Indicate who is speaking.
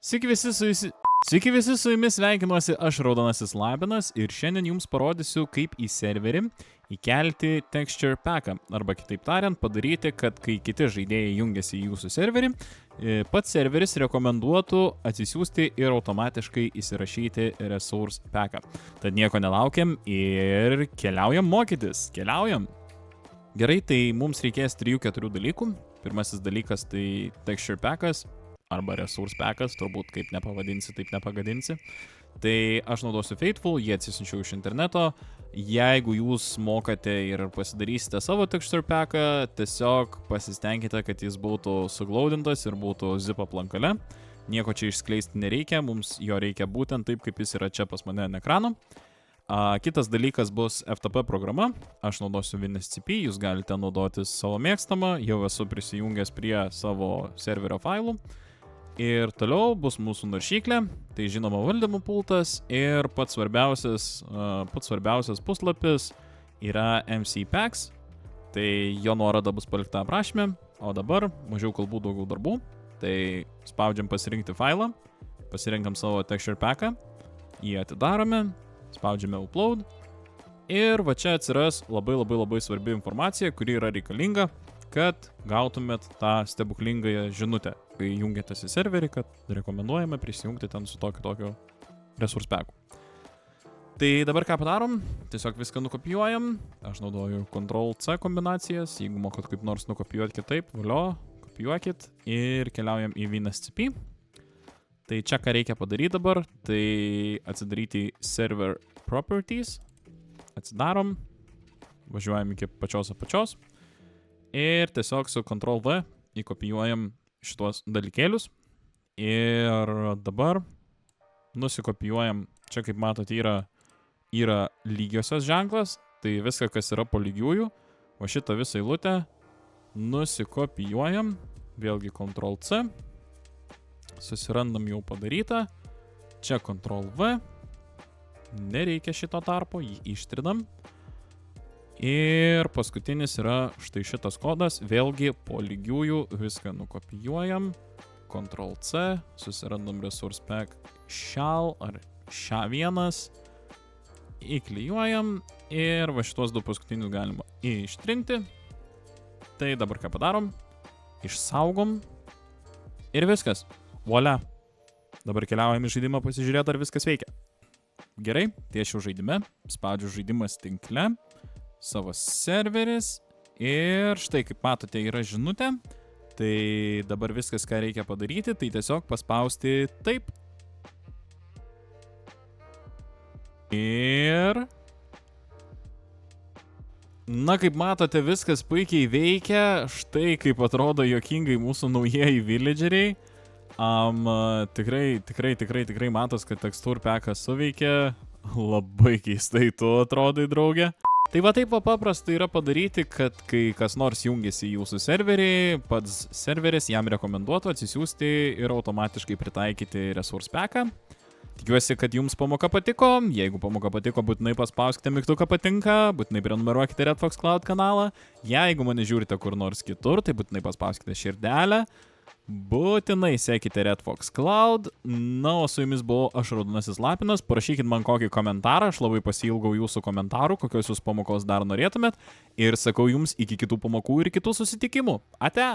Speaker 1: Sveiki visi, su jumis sveikinuosi aš Raudonasis Labinas ir šiandien jums parodysiu, kaip į serverį įkelti texture packą, arba kitaip tariant padaryti, kad kai kiti žaidėjai jungiasi į jūsų serverį, pats serveris rekomenduotų atsisiųsti ir automatiškai įsirašyti resource packą. Tad nieko nelaukiam ir keliaujam mokytis, keliaujam. Gerai, tai mums reikės 3-4 dalykų. Pirmasis dalykas tai texture packas, arba resource packas, turbūt kaip nepavadinsi, taip nepagadinsi. Tai aš naudosiu Faithful, jie atsisinčiau iš interneto. Jeigu jūs mokate ir pasidarysite savo texture packą, tiesiog pasistengkite, kad jis būtų suglaudintas ir būtų zip aplankale. Nieko čia išskleisti nereikia, mums jo reikia būtent taip, kaip jis yra čia pas mane ant ekrano. Kitas dalykas bus FTP programa, aš naudosiu WinSCP, jūs galite naudotis savo mėgstamą, jau esu prisijungęs prie savo serverio failų. Ir toliau bus mūsų naršyklė, tai žinoma valdymo pultas ir pats svarbiausias puslapis yra MC Packs, tai jo nuoroda bus palikta aprašyme, o dabar mažiau kalbų, daugiau darbų, tai spaudžiam pasirinkti failą, pasirenkam savo texture packą, jį atidarome, spaudžiame upload ir va čia atsiras labai svarbi informacija, kuri yra reikalinga, kad gautumėt tą stebuklingąją žinutę, kai jungiatės į serverį, kad rekomenduojame prisijungti ten su tokiu resource packu. Tai dabar ką padarom? Tiesiog viską nukopijuojam. Aš naudoju Ctrl+C kombinacijas, jeigu mokat kaip nors nukopijuoti kitaip, valio, kopijuokit ir keliaujam į WinSCP. Tai čia ką reikia padaryti dabar, tai atsidaryti server properties, atsidarom, važiuojam iki pačios apačios. Ir tiesiog su Ctrl+V įkopijuojam šitos dalykėlius. Ir dabar nusikopijuojam, čia kaip matote yra lygiosios ženklas, tai viską kas yra po lygiųjų, o šitą visą eilutę nusikopijuojam, vėlgi Ctrl+C, susirandam jau padarytą, čia Ctrl+V, nereikia šito tarpo, jį ištrinam. Ir paskutinis yra štai šitas kodas, vėlgi po lygiųjų viską nukopijuojam, Ctrl+C, susirandam resource pack shall ar SHA1, įklijuojam ir va šitos du paskutinius galima ištrinti. Tai dabar ką padarom, išsaugom ir viskas, voila. Dabar keliaujam į žaidimą pasižiūrėti, ar viskas veikia. Gerai, tai aš jau žaidime, spaudžiu žaidimas tinkle, savo serveris ir štai kaip matote yra žinutė, tai dabar viskas ką reikia padaryti, tai tiesiog paspausti taip. Ir na kaip matote viskas puikiai veikia, štai kaip atrodo juokingai mūsų naujieji villageriai. Tikrai matos, kad texture packas suveikia, labai keistai tu atrodai, draugė. Tai va taip paprasta yra padaryti, kad kai kas nors jungiasi į jūsų serverį, pats serveris jam rekomenduotų atsisiųsti ir automatiškai pritaikyti resource packą. Tikiuosi, kad jums pamoka patiko. Jeigu pamoka patiko, būtinai paspauskite mygtuką patinka, būtinai prenumeruokite Red Fox Cloud kanalą. Jeigu mane žiūrite kur nors kitur, tai būtinai paspauskite širdelę. Būtinai sekite Red Fox Cloud. Na, o su jumis buvau aš Raudonasis Lapinas. Parašykit man kokį komentarą, aš labai pasiilgau jūsų komentarų, kokios jūs pamokos dar norėtumėt. Ir sakau jums iki kitų pamokų ir kitų susitikimų. Ate!